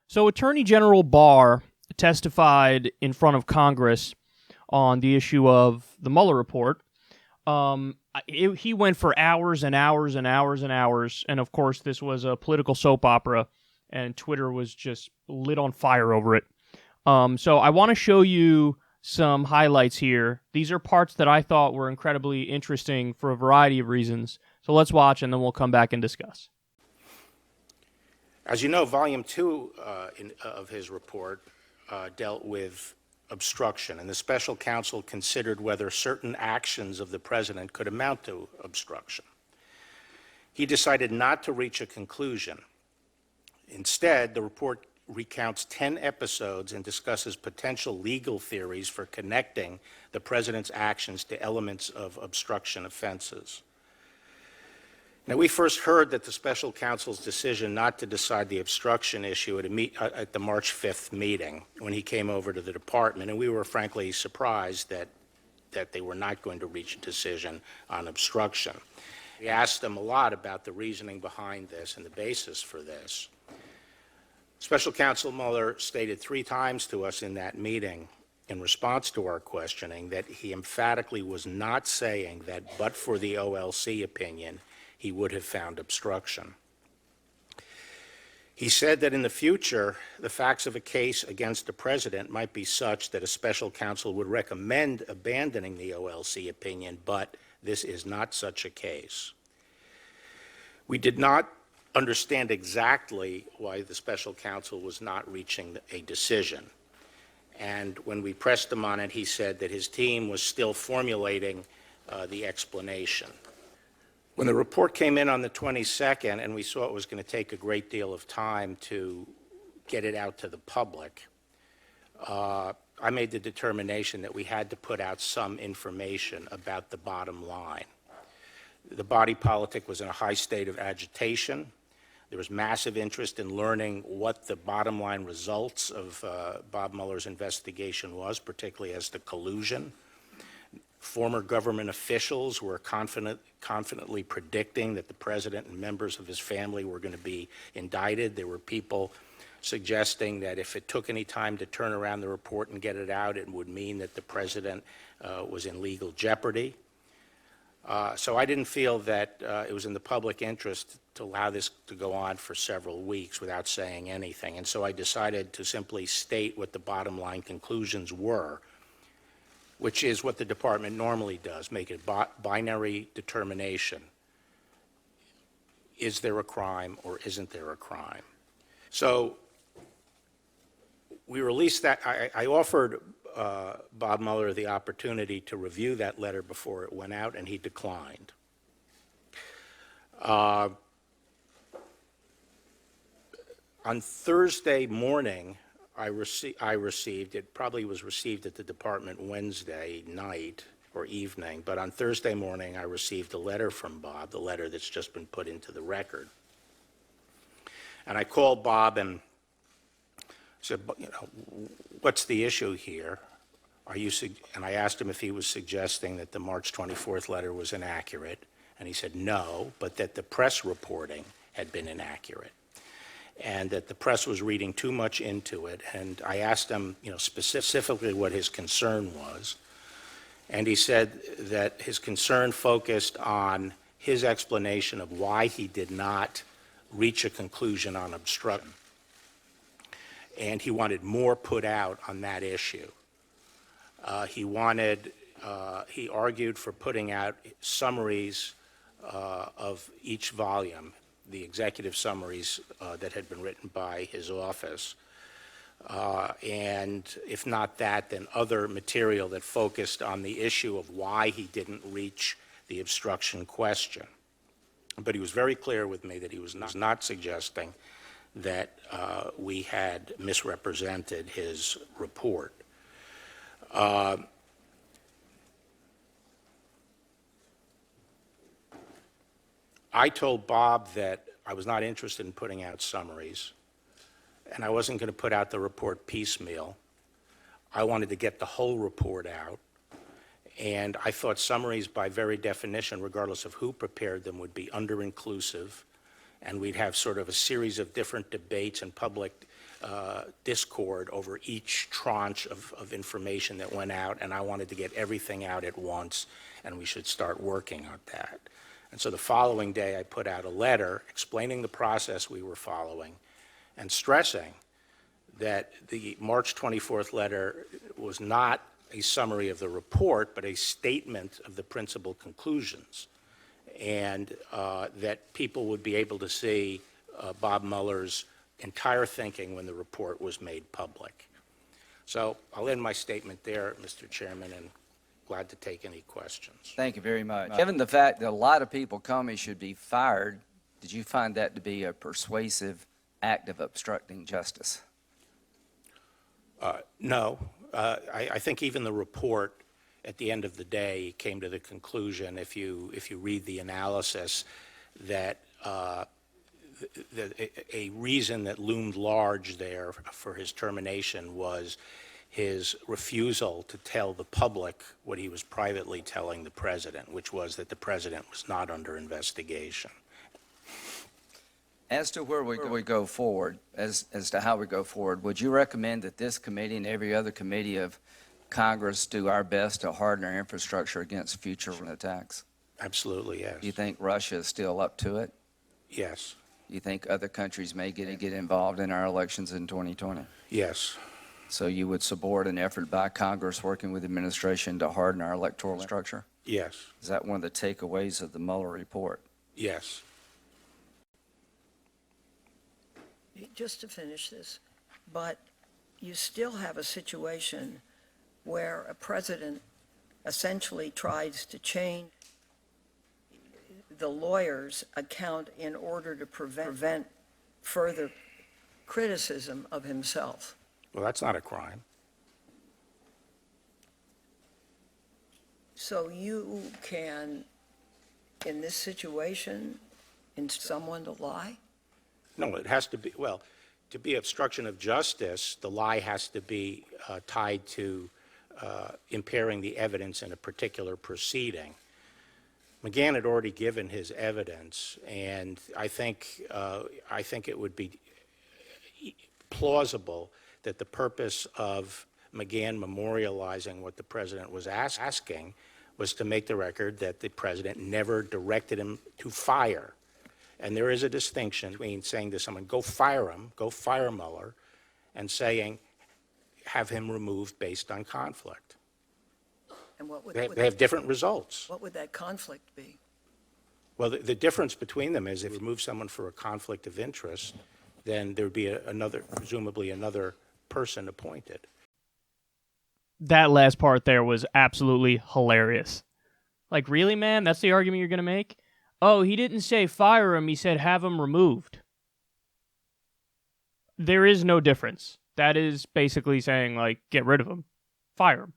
So Attorney General Barr testified in front of Congress on the issue of the Mueller report. He went for hours and hours and hours and hours, and of course this was a political soap opera, and Twitter was just lit on fire over it. So I want to show you some highlights here. These are parts that I thought were incredibly interesting for a variety of reasons. So let's watch, and then we'll come back and discuss. As you know, Volume 2 of his report dealt with obstruction, and the special counsel considered whether certain actions of the president could amount to obstruction. He decided not to reach a conclusion. Instead, the report recounts 10 episodes and discusses potential legal theories for connecting the president's actions to elements of obstruction offenses. Now, we first heard that the special counsel's decision not to decide the obstruction issue at the March 5th meeting when he came over to the department, and we were frankly surprised that they were not going to reach a decision on obstruction. We asked them a lot about the reasoning behind this and the basis for this. Special Counsel Mueller stated 3 times to us in that meeting in response to our questioning that he emphatically was not saying that but for the OLC opinion, he would have found obstruction. He said that in the future, the facts of a case against the president might be such that a special counsel would recommend abandoning the OLC opinion, but this is not such a case. We did not understand exactly why the special counsel was not reaching a decision. And when we pressed him on it, he said that his team was still formulating the explanation. When the report came in on the 22nd and we saw it was going to take a great deal of time to get it out to the public, I made the determination that we had to put out some information about the bottom line. The body politic was in a high state of agitation. There was massive interest in learning what the bottom line results of Bob Mueller's investigation was, particularly as to collusion. Former government officials were confidently predicting that the president and members of his family were going to be indicted. There were people suggesting that if it took any time to turn around the report and get it out, it would mean that the president was in legal jeopardy. So I didn't feel that it was in the public interest to allow this to go on for several weeks without saying anything. And so I decided to simply state what the bottom line conclusions were, which is what the department normally does, make a binary determination. Is there a crime or isn't there a crime? So we released that. I offered Bob Mueller the opportunity to review that letter before it went out, and he declined. On Thursday morning, I received, it probably was received at the department Wednesday night or evening, but on Thursday morning I received a letter from Bob, the letter that's just been put into the record. And I called Bob and said, you know, what's the issue here? And I asked him if he was suggesting that the March 24th letter was inaccurate, and he said no, but that the press reporting had been inaccurate, and that the press was reading too much into it. And I asked him, you know, specifically what his concern was, and he said that his concern focused on his explanation of why he did not reach a conclusion on obstruction, and he wanted more put out on that issue. He argued for putting out summaries of each volume, the executive summaries that had been written by his office. And if not that, then other material that focused on the issue of why he didn't reach the obstruction question. But he was very clear with me that he was not suggesting that we had misrepresented his report. I told Bob that I was not interested in putting out summaries, and I wasn't going to put out the report piecemeal. I wanted to get the whole report out, and I thought summaries by very definition, regardless of who prepared them, would be under-inclusive, and we'd have sort of a series of different debates and public discord over each tranche of information that went out, and I wanted to get everything out at once, and we should start working on that. And so the following day, I put out a letter explaining the process we were following and stressing that the March 24th letter was not a summary of the report, but a statement of the principal conclusions, and that people would be able to see Bob Mueller's entire thinking when the report was made public. So I'll end my statement there, Mr. Chairman, and glad to take any questions. Thank you very much. Given the fact that a lot of people Comey should be fired, did you find that to be a persuasive act of obstructing justice? No. I think even the report at the end of the day came to the conclusion, if you read the analysis, that a reason that loomed large there for his termination was his refusal to tell the public what he was privately telling the president, which was that the president was not under investigation. As to where we go forward, as to how we go forward, would you recommend that this committee and every other committee of Congress do our best to harden our infrastructure against future attacks? Absolutely, yes. Do you think Russia is still up to it? Yes. You think other countries may get involved in our elections in 2020? Yes. So you would support an effort by Congress working with the administration to harden our electoral structure? Yes. Is that one of the takeaways of the Mueller report? Yes. Just to finish this, but you still have a situation where a president essentially tries to change the lawyer's account in order to prevent further criticism of himself. Well, that's not a crime. So you can, in this situation, instruct someone to lie? No, it has to be, well, to be obstruction of justice, the lie has to be tied to impairing the evidence in a particular proceeding. McGahn had already given his evidence, and I think it would be plausible that the purpose of McGahn memorializing what the president was asking was to make the record that the president never directed him to fire. And there is a distinction between saying to someone, go fire him, go fire Mueller, and saying, have him removed based on conflict. And what would They have different results. What would that conflict be? Well, the difference between them is if you remove someone for a conflict of interest, then there would be presumably another person appointed. That last part there was absolutely hilarious. Like, really, man? That's the argument you're going to make? Oh, he didn't say fire him, he said have him removed. There is no difference. That is basically saying, like, get rid of him. Fire him.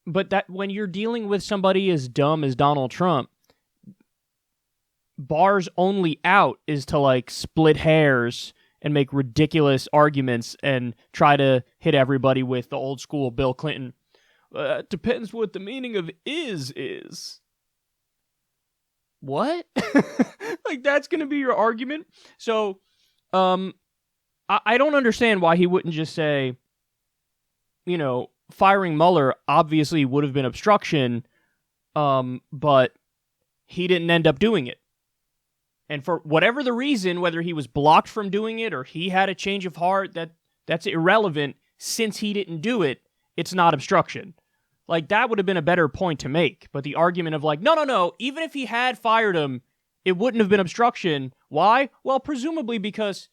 But that when you're dealing with somebody as dumb as Donald Trump, Barr's only out is to, like, split hairs and make ridiculous arguments and try to hit everybody with the old school Bill Clinton. Depends what the meaning of is. What? Like, that's going to be your argument? So, I don't understand why he wouldn't just say, you know, firing Mueller obviously would have been obstruction, but he didn't end up doing it. And for whatever the reason, whether he was blocked from doing it or he had a change of heart, that's irrelevant. Since he didn't do it, it's not obstruction. Like, that would have been a better point to make. But the argument of, like, no, even if he had fired him, it wouldn't have been obstruction. Why? Well, presumably because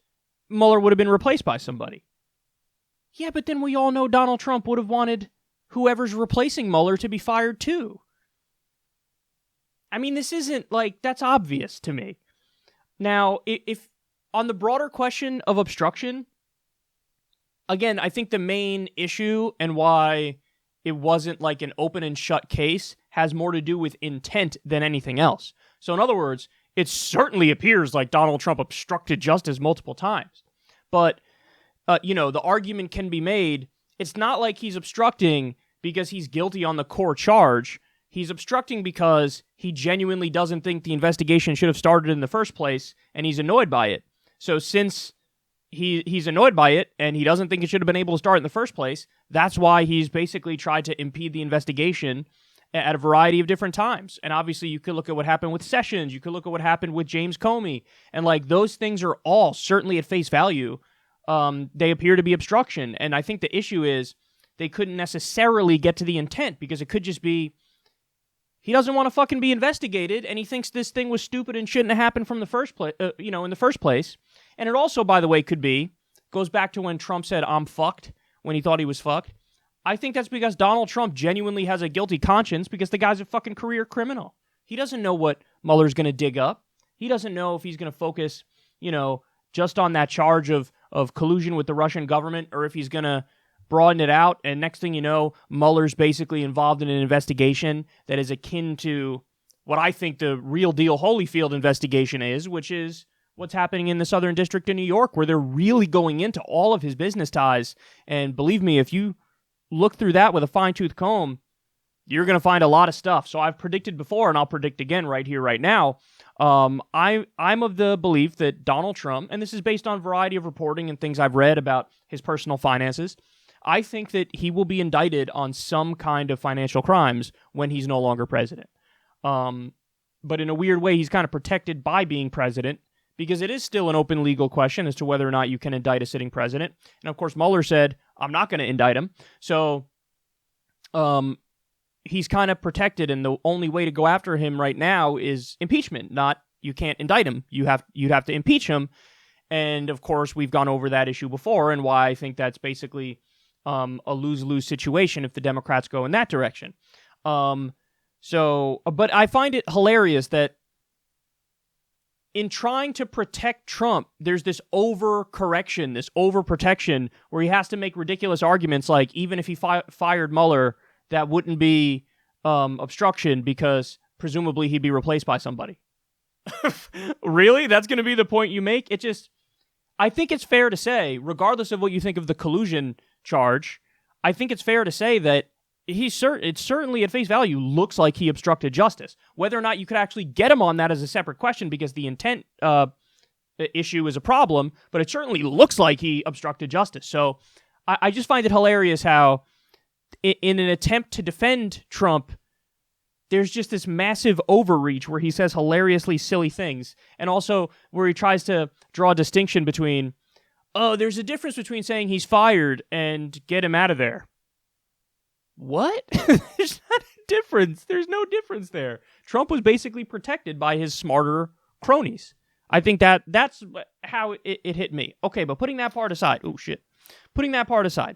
Mueller would have been replaced by somebody. Yeah, but then we all know Donald Trump would have wanted whoever's replacing Mueller to be fired too. I mean, this isn't, like, that's obvious to me. Now, if on the broader question of obstruction, again, I think the main issue and why it wasn't like an open and shut case has more to do with intent than anything else. So in other words, it certainly appears like Donald Trump obstructed justice multiple times. But, the argument can be made, it's not like he's obstructing because he's guilty on the core charge. He's obstructing because he genuinely doesn't think the investigation should have started in the first place, and he's annoyed by it. So since he's annoyed by it, and he doesn't think it should have been able to start in the first place. That's why he's basically tried to impede the investigation at a variety of different times. And obviously, you could look at what happened with Sessions. You could look at what happened with James Comey. And like those things are all certainly at face value. They appear to be obstruction. And I think the issue is they couldn't necessarily get to the intent because it could just be he doesn't want to fucking be investigated, and he thinks this thing was stupid and shouldn't have happened from the first place, in the first place. And it also, by the way, goes back to when Trump said, "I'm fucked," when he thought he was fucked. I think that's because Donald Trump genuinely has a guilty conscience because the guy's a fucking career criminal. He doesn't know what Mueller's going to dig up. He doesn't know if he's going to focus, just on that charge of collusion with the Russian government, or if he's going to broaden it out, and next thing you know, Mueller's basically involved in an investigation that is akin to what I think the real deal Holyfield investigation is, which is what's happening in the Southern District of New York, where they're really going into all of his business ties. And believe me, if you look through that with a fine-tooth comb, you're going to find a lot of stuff. So I've predicted before, and I'll predict again right here, right now. I'm of the belief that Donald Trump, and this is based on a variety of reporting and things I've read about his personal finances, I think that he will be indicted on some kind of financial crimes when he's no longer president. But in a weird way, he's kind of protected by being president because it is still an open legal question as to whether or not you can indict a sitting president. And of course, Mueller said, I'm not going to indict him. So he's kind of protected, and the only way to go after him right now is impeachment, not you can't indict him. You'd have to impeach him. And of course, we've gone over that issue before and why I think that's basically a lose-lose situation if the Democrats go in that direction. But I find it hilarious that in trying to protect Trump, there's this overcorrection, this overprotection, where he has to make ridiculous arguments like even if he fired Mueller, that wouldn't be obstruction because presumably he'd be replaced by somebody. Really? That's going to be the point you make? I think it's fair to say, regardless of what you think of the collusion charge, I think it's fair to say that it certainly at face value looks like he obstructed justice. Whether or not you could actually get him on that is a separate question because the intent issue is a problem, but it certainly looks like he obstructed justice. So I just find it hilarious how in an attempt to defend Trump, there's just this massive overreach where he says hilariously silly things, and also where he tries to draw a distinction between, there's a difference between saying he's fired and get him out of there. What? There's not a difference. There's no difference there. Trump was basically protected by his smarter cronies. I think that's how it hit me. Okay, but putting that part aside. Oh, shit. Putting that part aside.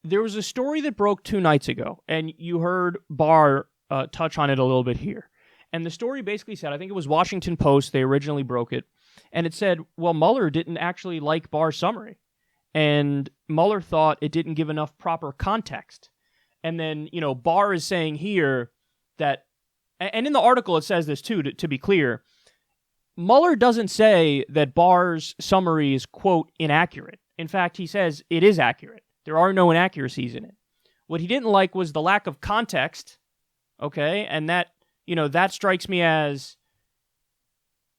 There was a story that broke 2 nights ago, and you heard Barr touch on it a little bit here. And the story basically said, I think it was Washington Post, they originally broke it, and it said, well, Mueller didn't actually like Barr's summary. And Mueller thought it didn't give enough proper context. And then, Barr is saying here that, and in the article it says this too, to be clear, Mueller doesn't say that Barr's summary is, quote, inaccurate. In fact, he says it is accurate. There are no inaccuracies in it. What he didn't like was the lack of context, okay? And that, that strikes me as,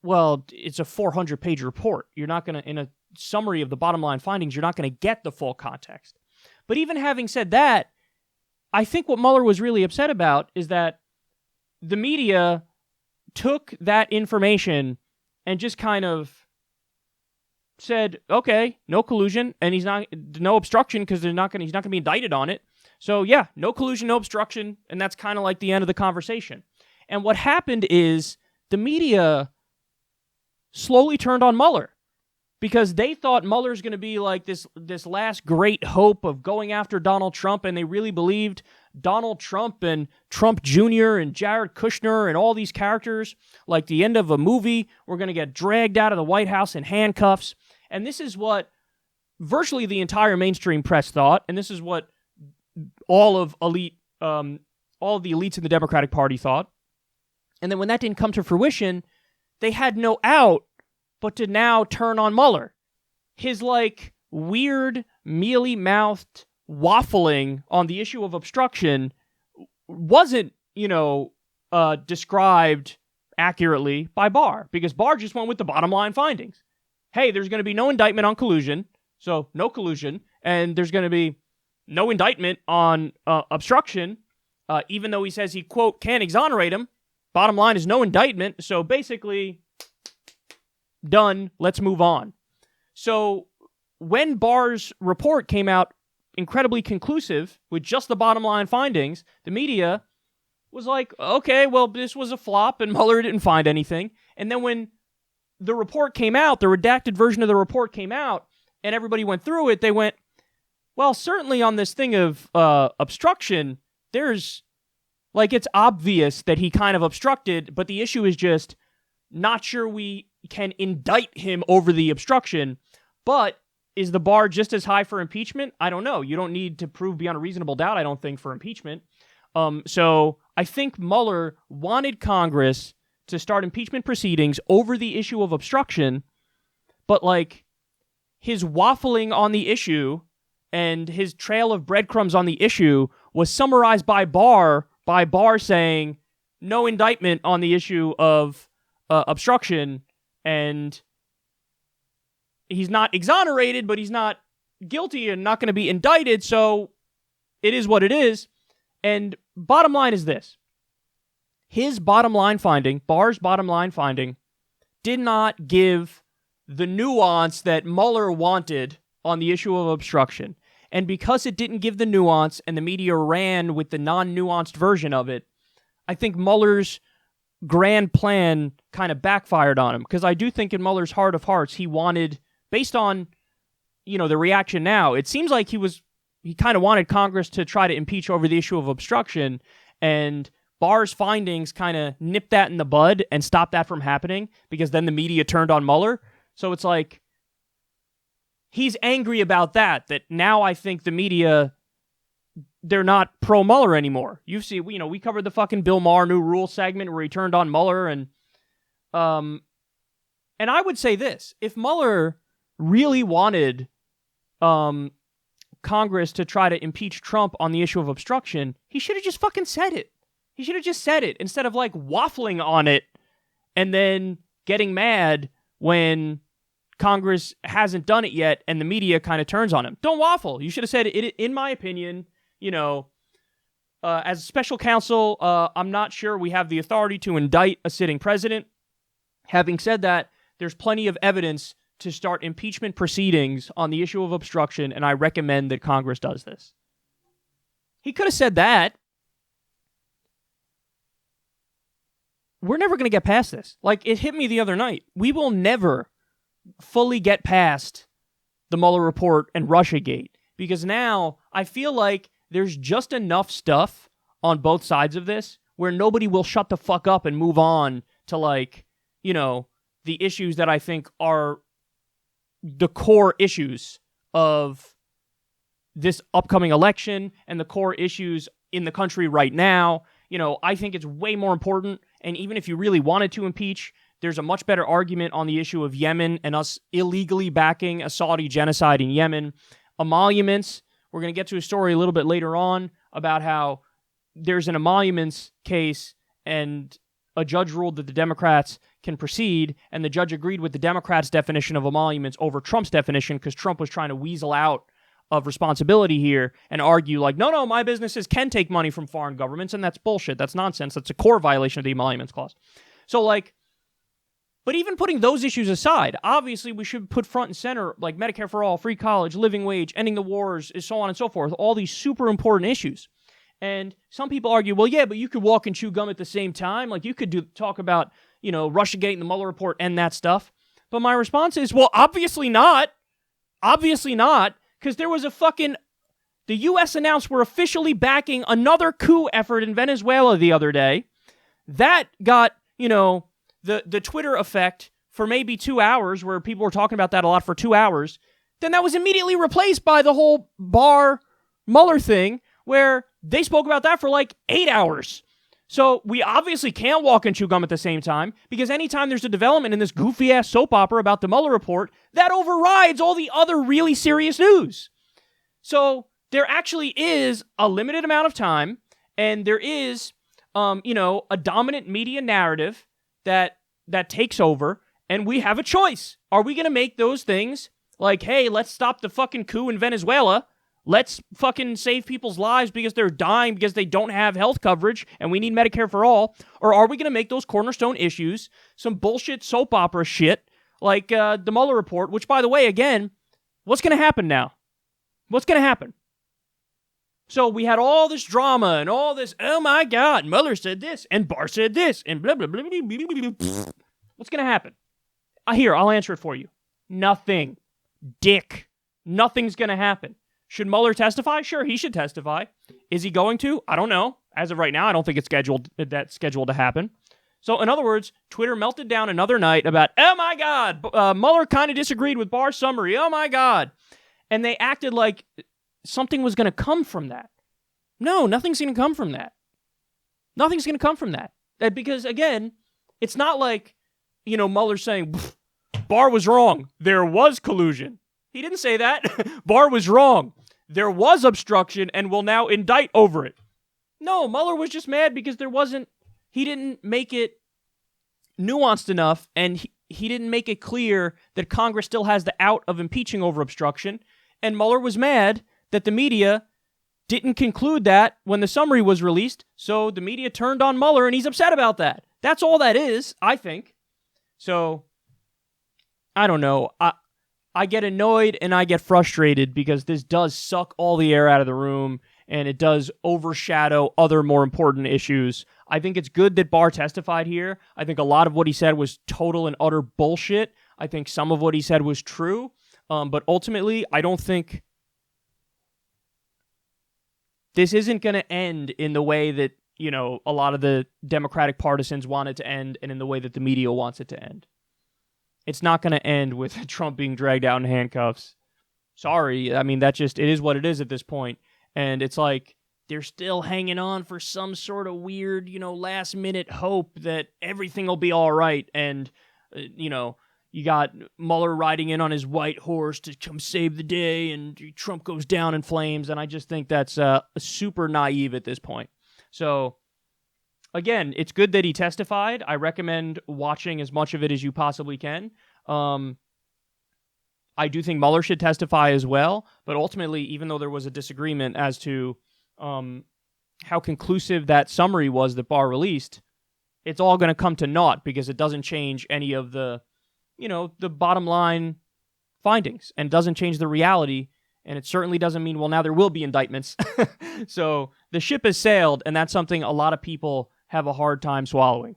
well, it's a 400-page report. You're not going to, in a summary of the bottom line findings, you're not going to get the full context. But even having said that, I think what Mueller was really upset about is that the media took that information and just kind of said, okay, no collusion, and no obstruction because he's not going to be indicted on it. So yeah, no collusion, no obstruction, and that's kind of like the end of the conversation. And what happened is the media slowly turned on Mueller because they thought Mueller's going to be like this last great hope of going after Donald Trump, and they really believed Donald Trump and Trump Jr. and Jared Kushner and all these characters, like the end of a movie, were going to get dragged out of the White House in handcuffs. And this is what virtually the entire mainstream press thought, and this is what all of the elites in the Democratic Party thought. And then when that didn't come to fruition, they had no out but to now turn on Mueller. His weird, mealy-mouthed waffling on the issue of obstruction wasn't, described accurately by Barr, because Barr just went with the bottom line findings. Hey, there's going to be no indictment on collusion, so no collusion, and there's going to be no indictment on obstruction, even though he says he, quote, can't exonerate him. Bottom line is no indictment, so basically, done, let's move on. So when Barr's report came out incredibly conclusive with just the bottom line findings, the media was like, okay, well, this was a flop and Mueller didn't find anything. And then when the report came out, the redacted version of the report came out, and everybody went through it, they went, well, certainly on this thing of obstruction, there's, like, it's obvious that he kind of obstructed, but the issue is just not sure we can indict him over the obstruction. But is the bar just as high for impeachment? I don't know. You don't need to prove beyond a reasonable doubt, I don't think, for impeachment. So I think Mueller wanted Congress to start impeachment proceedings over the issue of obstruction, but, like, his waffling on the issue and his trail of breadcrumbs on the issue was summarized by Barr saying no indictment on the issue of obstruction, and he's not exonerated, but he's not guilty and not going to be indicted, so it is what it is. And bottom line is this. His bottom line finding, Barr's bottom line finding, did not give the nuance that Mueller wanted on the issue of obstruction. And because it didn't give the nuance and the media ran with the non-nuanced version of it, I think Mueller's grand plan kind of backfired on him. Because I do think in Mueller's heart of hearts, he wanted, based on, the reaction now, it seems like he kind of wanted Congress to try to impeach over the issue of obstruction, and Barr's findings kind of nipped that in the bud and stopped that from happening, because then the media turned on Mueller. So it's like, he's angry about that now I think the media, they're not pro-Mueller anymore. You see, we covered the fucking Bill Maher new rule segment where he turned on Mueller, and I would say this, if Mueller really wanted Congress to try to impeach Trump on the issue of obstruction, he should have just fucking said it. He should have just said it instead of, like, waffling on it and then getting mad when Congress hasn't done it yet and the media kind of turns on him. Don't waffle. You should have said it. In my opinion, as special counsel, I'm not sure we have the authority to indict a sitting president. Having said that, there's plenty of evidence to start impeachment proceedings on the issue of obstruction, and I recommend that Congress does this. He could have said that. We're never going to get past this. Like, it hit me the other night. We will never fully get past the Mueller report and Russiagate, because now I feel like there's just enough stuff on both sides of this where nobody will shut the fuck up and move on to, like, the issues that I think are the core issues of this upcoming election and the core issues in the country right now. I think it's way more important, and even if you really wanted to impeach, there's a much better argument on the issue of Yemen and us illegally backing a Saudi genocide in Yemen. Emoluments, we're going to get to a story a little bit later on about how there's an emoluments case and a judge ruled that the Democrats can proceed, and the judge agreed with the Democrats' definition of emoluments over Trump's definition because Trump was trying to weasel out of responsibility here and argue like, no, my businesses can take money from foreign governments, and that's bullshit. That's nonsense. That's a core violation of the emoluments clause. So, like, but even putting those issues aside, obviously we should put front and center, like Medicare for all, free college, living wage, ending the wars, so on and so forth, all these super important issues. And some people argue, well, yeah, but you could walk and chew gum at the same time. Like, you could talk about, Russiagate and the Mueller report and that stuff. But my response is, well, obviously not. Obviously not. Because there was the U.S. announced we're officially backing another coup effort in Venezuela the other day. That got, the Twitter effect for maybe 2 hours, where people were talking about that a lot for 2 hours. Then that was immediately replaced by the whole Barr Mueller thing, where they spoke about that for like 8 hours. So we obviously can't walk and chew gum at the same time, because anytime there's a development in this goofy-ass soap opera about the Mueller report, that overrides all the other really serious news. So there actually is a limited amount of time, and there is, a dominant media narrative that takes over, and we have a choice. Are we going to make those things like, hey, let's stop the fucking coup in Venezuela, let's fucking save people's lives because they're dying because they don't have health coverage and we need Medicare for all? Or are we going to make those cornerstone issues some bullshit soap opera shit like the Mueller report, which, by the way, again, what's going to happen now? What's going to happen? So we had all this drama and all this, oh my God, Mueller said this and Barr said this and blah, blah, blah, blah, blah, blah, blah. What's going to happen? Here, I'll answer it for you. Nothing. Dick. Nothing's going to happen. Should Mueller testify? Sure, he should testify. Is he going to? I don't know. As of right now, I don't think it's scheduled to happen. So, in other words, Twitter melted down another night about, oh my God, Mueller kind of disagreed with Barr's summary. Oh my God. And they acted like something was going to come from that. No, nothing's going to come from that. Nothing's going to come from that. Because, again, it's not like, Mueller saying, Barr was wrong. There was collusion. He didn't say that. Barr was wrong. There was obstruction and will now indict over it. No, Mueller was just mad because he didn't make it nuanced enough, and he didn't make it clear that Congress still has the out of impeaching over obstruction. And Mueller was mad that the media didn't conclude that when the summary was released, so the media turned on Mueller, and he's upset about that. That's all that is, I think. So, I don't know. I get annoyed and I get frustrated because this does suck all the air out of the room, and it does overshadow other more important issues. I think it's good that Barr testified here. I think a lot of what he said was total and utter bullshit. I think some of what he said was true. But ultimately, I don't think this isn't going to end in the way that, a lot of the Democratic partisans want it to end and in the way that the media wants it to end. It's not going to end with Trump being dragged out in handcuffs. Sorry. I mean, it is what it is at this point. And it's like they're still hanging on for some sort of weird, last minute hope that everything will be all right. And, you got Mueller riding in on his white horse to come save the day, and Trump goes down in flames. And I just think that's super naive at this point. So, again, it's good that he testified. I recommend watching as much of it as you possibly can. I do think Mueller should testify as well. But ultimately, even though there was a disagreement as to how conclusive that summary was that Barr released, it's all going to come to naught because it doesn't change any of the the bottom line findings, and doesn't change the reality, and it certainly doesn't mean, well, now there will be indictments. So the ship has sailed, and that's something a lot of people have a hard time swallowing.